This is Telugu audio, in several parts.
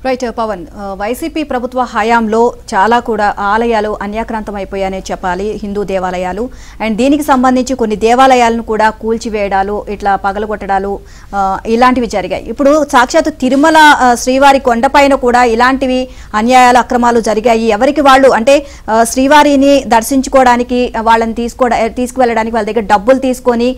రైట్ పవన్, వైసీపీ ప్రభుత్వ హయాంలో చాలా కూడా ఆలయాలు అన్యాక్రాంతం అయిపోయాయనే చెప్పాలి, హిందూ దేవాలయాలు. అండ్ దీనికి సంబంధించి కొన్ని దేవాలయాలను కూడా కూల్చివేయడాలు, ఇట్లా పగలగొట్టడాలు ఇలాంటివి జరిగాయి. ఇప్పుడు సాక్షాత్ తిరుమల శ్రీవారి కొండపైన కూడా ఇలాంటివి అన్యాయాలు, అక్రమాలు జరిగాయి. ఎవరికి వాళ్ళు అంటే శ్రీవారిని దర్శించుకోవడానికి వాళ్ళని తీసుకువెళ్ళడానికి వాళ్ళ దగ్గర డబ్బులు తీసుకొని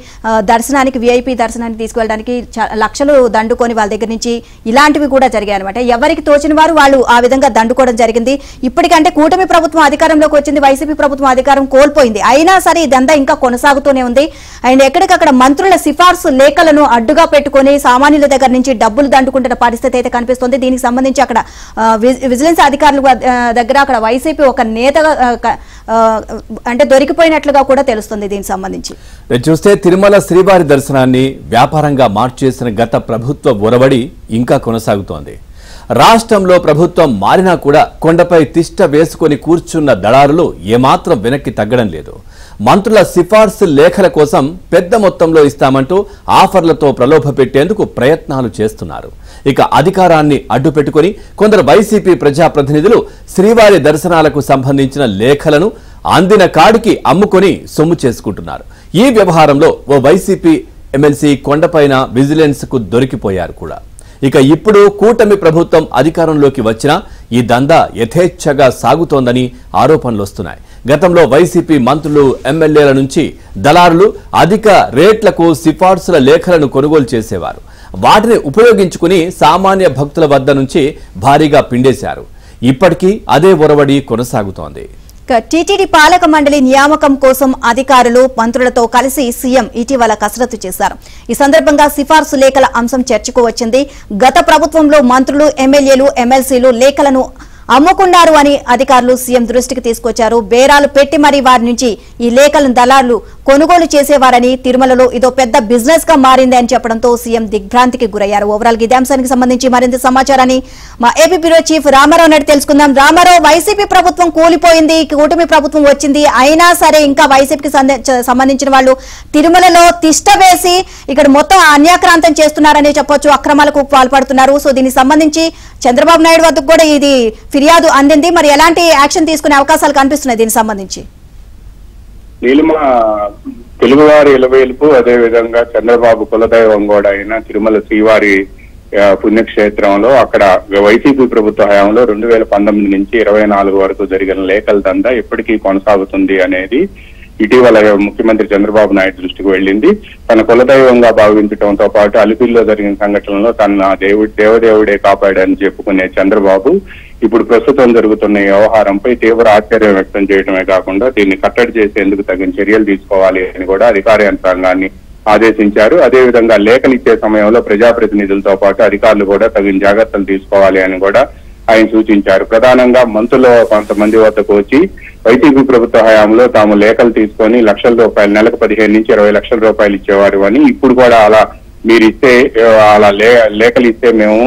దర్శనానికి, విఐపి దర్శనానికి తీసుకువెళ్ళడానికి లక్షలు దండుకొని వాళ్ళ దగ్గర నుంచి ఇలాంటివి కూడా జరిగాయి అనమాట. ఎవరికి తోచిన వారు వాళ్ళు ఆ విధంగా దండుకోవడం జరిగింది. ఇప్పటికంటే కూటమి ప్రభుత్వం అధికారంలోకి వచ్చింది, వైసీపీ ప్రభుత్వం అధికారం కోల్పోయింది. అయినా సరే ఇదంతా ఇంకా కొనసాగుతూనే ఉంది. అండ్ ఎక్కడికక్కడ మంత్రుల సిఫార్సు లేఖలను అడ్డుగా పెట్టుకుని సామాన్యుల దగ్గర నుంచి డబ్బులు దండుకుంటున్న పరిస్థితి అయితే కనిపిస్తుంది. దీనికి సంబంధించి అక్కడ విజిలెన్స్ అధికారుల దగ్గర అక్కడ వైసీపీ ఒక నేతగా అంటే దొరికిపోయినట్లుగా కూడా తెలుస్తుంది. దీనికి సంబంధించి చూస్తే తిరుమల శ్రీవారి దర్శనాన్ని వ్యాపారంగా మార్చేసిన గత ప్రభుత్వ ఒరవడి ఇంకా కొనసాగుతోంది. రాష్ట్రంలో ప్రభుత్వం మారినా కూడా కొండపై తిష్ట వేసుకొని కూర్చున్న దళారులు ఏమాత్రం వెనక్కి తగ్గడం లేదు. మంత్రుల సిఫార్సు లేఖల కోసం పెద్ద మొత్తంలో ఇస్తామంటూ ఆఫర్లతో ప్రలోభ పెట్టేందుకు ప్రయత్నాలు చేస్తున్నారు. ఇక అధికారాన్ని అడ్డుపెట్టుకుని కొందరు వైసీపీ ప్రజాప్రతినిధులు శ్రీవారి దర్శనాలకు సంబంధించిన లేఖలను అందిన కాడికి అమ్ముకొని సొమ్ము చేసుకుంటున్నారు. ఈ వ్యవహారంలో ఓ వైసీపీ ఎమ్మెల్సీ కొండపైన విజిలెన్స్ కు దొరికిపోయారు కూడా. ఇక ఇప్పుడు కూటమి ప్రభుత్వం అధికారంలోకి వచ్చినా ఈ దందా యథేచ్ఛగా సాగుతోందని ఆరోపణలు వస్తున్నాయి. గతంలో వైసీపీ మంత్రులు, ఎమ్మెల్యేల నుంచి దళారులు అధిక రేట్లకు సిఫార్సుల లేఖలను కొనుగోలు చేసేవారు. వాటిని ఉపయోగించుకుని సామాన్య భక్తుల వద్ద నుంచి భారీగా పిండేశారు. ఇప్పటికీ అదే ఒరవడి కొనసాగుతోంది. టీటీడీ పాలక మండలి నియామకం కోసం అధికారులు, మంత్రులతో కలిసి సీఎం ఇటీవల కసరత్తు చేశారు. ఈ సందర్భంగా సిఫార్సు లేఖల అంశం చర్చకు వచ్చింది. గత ప్రభుత్వంలో మంత్రులు, ఎమ్మెల్యేలు, ఎమ్మెల్సీలు లేఖలను అమ్ముకున్నారు అని అధికారులు సీఎం దృష్టికి తీసుకొచ్చారు. బేరాలు పెట్టి మరీ వారి నుంచి ఈ లేఖలను దళారులు కొనుగోలు చేసేవారని, తిరుమలలో ఇదో పెద్ద బిజినెస్ గా మారింది అని చెప్పడంతో సీఎం దిగ్భ్రాంతికి గురయ్యారు. ఓవరాల్ ఇదే అంశానికి సంబంధించి మరింత సమాచారాన్ని మా AP bureau chief Ramarao Naidu తెలుసుకుందాం. రామారావు, వైసీపీ ప్రభుత్వం కూలిపోయింది, కూటమి ప్రభుత్వం వచ్చింది, అయినా సరే ఇంకా వైసీపీకి సంబంధించిన వాళ్ళు తిరుమలలో తిష్ట వేసి ఇక్కడ మొత్తం అన్యాక్రాంతం చేస్తున్నారని చెప్పొచ్చు, అక్రమాలకు పాల్పడుతున్నారు. సో దీనికి సంబంధించి చంద్రబాబు నాయుడు వద్దకు కూడా ఇది ఫిర్యాదు అందింది. మరి ఎలాంటి యాక్షన్ తీసుకునే అవకాశాలు కనిపిస్తున్నాయి దీనికి సంబంధించి? నీలిమ తెలుగువారి ఇలవేల్పు, అదే విధంగా చంద్రబాబు కులదైవం కూడా అయిన తిరుమల శ్రీవారి పుణ్యక్షేత్రంలో అక్కడ వైసీపీ ప్రభుత్వ హయాంలో 2019 నుంచి 24 వరకు జరిగిన లేఖల దందా ఇప్పటికీ కొనసాగుతుంది అనేది ఇటీవల ముఖ్యమంత్రి చంద్రబాబు నాయుడు దృష్టికి వెళ్ళింది. తన కులదైవంగా భావించడంతో పాటు అలిపిరిలో జరిగిన సంఘటనలో తన దేవదేవుడే కాపాడని చెప్పుకునే చంద్రబాబు ఇప్పుడు ప్రస్తుతం జరుగుతున్న ఈ వ్యవహారంపై తీవ్ర ఆశ్చర్యం వ్యక్తం చేయడమే కాకుండా దీన్ని కట్టడి చేసేందుకు తగిన చర్యలు తీసుకోవాలి అని కూడా అధికార యంత్రాంగాన్ని ఆదేశించారు. అదేవిధంగా లేఖలు ఇచ్చే సమయంలో ప్రజాప్రతినిధులతో పాటు అధికారులు కూడా తగిన జాగ్రత్తలు తీసుకోవాలి అని కూడా ఆయన సూచించారు. ప్రధానంగా మంత్రులు కొంతమంది వద్దకు వచ్చి వైసీపీ ప్రభుత్వ హయాంలో తాము లేఖలు తీసుకొని లక్షల రూపాయలు, నెలకు 15 నుంచి 20 లక్షల రూపాయలు ఇచ్చేవారు అని, ఇప్పుడు కూడా అలా మీరు ఇస్తే అలా లేఖలు ఇస్తే మేము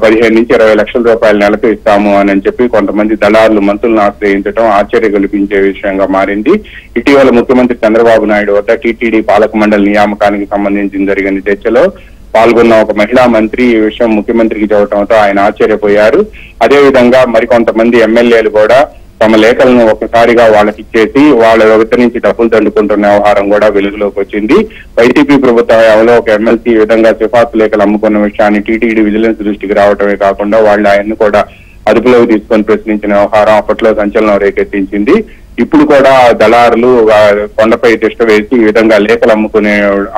15 నుంచి 20 లక్షల రూపాయలు నెలకు ఇస్తాము అని చెప్పి కొంతమంది దళారులు మంత్రులను ఆశ్రయించడం ఆశ్చర్య కలిగించే విషయంగా మారింది. ఇటీవల ముఖ్యమంత్రి చంద్రబాబు నాయుడు వద్ద టీటీడీ పాలక మండలి నియామకానికి సంబంధించి జరిగిన చర్చలో పాల్గొన్న ఒక మహిళా మంత్రి ఈ విషయం ముఖ్యమంత్రికి చెప్పడంతో ఆయన ఆశ్చర్యపోయారు. అదేవిధంగా మరికొంతమంది ఎమ్మెల్యేలు కూడా తమ లేఖలను ఒకసారిగా వాళ్ళకి ఇచ్చేసి వాళ్ళ వద్ద నుంచి డబ్బులు దండుకుంటున్న వ్యవహారం కూడా వెలుగులోకి వచ్చింది. వైసీపీ ప్రభుత్వ హయాంలో ఒక ఎమ్మెల్సీ ఈ విధంగా సిఫార్సు లేఖలు అమ్ముకున్న విషయాన్ని టీటీడీ విజిలెన్స్ దృష్టికి రావటమే కాకుండా వాళ్ళు ఆయన్ని కూడా అదుపులోకి తీసుకొని ప్రశ్నించిన వ్యవహారం అప్పట్లో సంచలనం రేకెత్తించింది. ఇప్పుడు కూడా దళారులు కొండపై తిష్ట వేసి ఈ విధంగా లేఖలు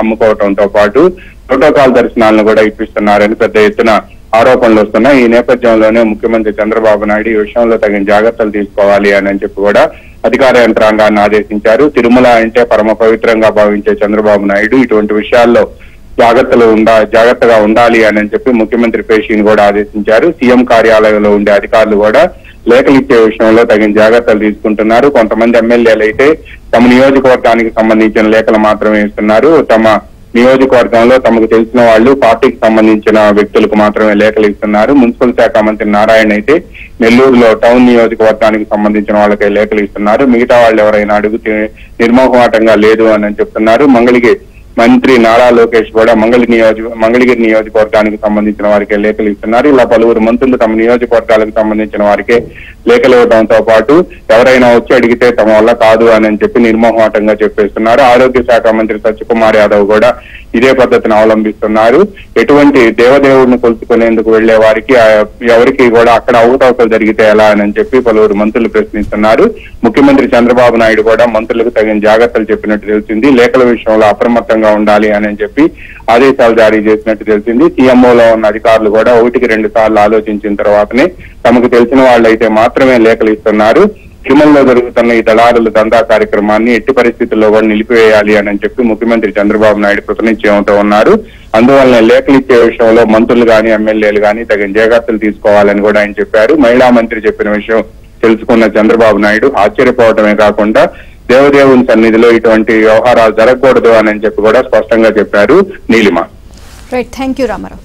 అమ్ముకోవడంతో పాటు ప్రోటోకాల్ దర్శనాలను కూడా ఇప్పిస్తున్నారని పెద్ద ఎత్తున ఆరోపణలు వస్తున్నాయి. ఈ నేపథ్యంలోనే ముఖ్యమంత్రి చంద్రబాబు నాయుడు ఈ విషయంలో తగిన జాగ్రత్తలు తీసుకోవాలి అని చెప్పి కూడా అధికార యంత్రాంగాన్ని ఆదేశించారు. తిరుమల అంటే పరమ పవిత్రంగా భావించే చంద్రబాబు నాయుడు ఇటువంటి విషయాల్లో జాగ్రత్తగా ఉండాలి అని చెప్పి ముఖ్యమంత్రి పేషీని కూడా ఆదేశించారు. సీఎం కార్యాలయంలో ఉండే అధికారులు కూడా లేఖలు ఇచ్చే విషయంలో తగిన జాగ్రత్తలు తీసుకుంటున్నారు. కొంతమంది ఎమ్మెల్యేలు అయితే తమ నియోజకవర్గానికి సంబంధించిన లేఖలు మాత్రమే ఇస్తున్నారు. తమ నియోజకవర్గంలో తమకు తెలిసిన వాళ్ళు, పార్టీకి సంబంధించిన వ్యక్తులకు మాత్రమే లేఖలు ఇస్తున్నారు. మున్సిపల్ శాఖ మంత్రి నారాయణ అయితే నెల్లూరులో టౌన్ నియోజకవర్గానికి సంబంధించిన వాళ్ళకే లేఖలు ఇస్తున్నారు. మిగతా వాళ్ళు ఎవరైనా అడిగితే నిర్మోహమాటంగా లేదు అని చెప్తున్నారు. మంగళగిరి మంత్రి నారా లోకేష్ కూడా మంగళగిరి నియోజకవర్గానికి సంబంధించిన వారికే లేఖలు ఇస్తున్నారు. ఇలా పలువురు మంత్రులు తమ నియోజకవర్గాలకు సంబంధించిన వారికే లేఖలు ఇవ్వడంతో పాటు ఎవరైనా వచ్చి అడిగితే తమ వల్ల కాదు అని చెప్పి నిర్మోహమాటంగా చెప్పేస్తున్నారు. ఆరోగ్య శాఖ మంత్రి సత్యకుమార్ యాదవ్ కూడా ఇదే పద్ధతిని అవలంబిస్తున్నారు. ఎటువంటి దేవదేవుడిని కొలుచుకునేందుకు వెళ్లే వారికి ఎవరికి కూడా అక్కడ అవకతవకలు జరిగితే ఎలా అని చెప్పి పలువురు మంత్రులు ప్రశ్నిస్తున్నారు. ముఖ్యమంత్రి చంద్రబాబు నాయుడు కూడా మంత్రులకు తగిన జాగ్రత్తలు చెప్పినట్టు తెలిసింది. లేఖల విషయంలో అప్రమత్తంగా ఉండాలి అని చెప్పి ఆదేశాలు జారీ చేసినట్టు తెలిసింది. సీఎంఓలో ఉన్న అధికారులు కూడా 1-2 సార్లు ఆలోచించిన తర్వాతనే తమకు తెలిసిన వాళ్ళైతే మాత్రమే లేఖలు ఇస్తున్నారు. తిరుమలలో జరుగుతున్న ఈ దళారుల దందా కార్యక్రమాన్ని ఎట్టి పరిస్థితుల్లో కూడా నిలిపివేయాలి అని చెప్పి ముఖ్యమంత్రి చంద్రబాబు నాయుడు కృతనిశ్చయంతో ఉన్నారు. అందువల్ల లేఖలు ఇచ్చే విషయంలో మంత్రులు గాని ఎమ్మెల్యేలు గాని తగిన జాగ్రత్తలు తీసుకోవాలని కూడా ఆయన చెప్పారు. మహిళా మంత్రి చెప్పిన విషయం తెలుసుకున్న చంద్రబాబు నాయుడు ఆశ్చర్యపోవడమే కాకుండా దేవదేవుని సన్నిధిలో ఇటువంటి వ్యవహారాలు జరగకూడదు అని చెప్పి కూడా స్పష్టంగా చెప్పారు. Neelima. Right, thank you Ramarao.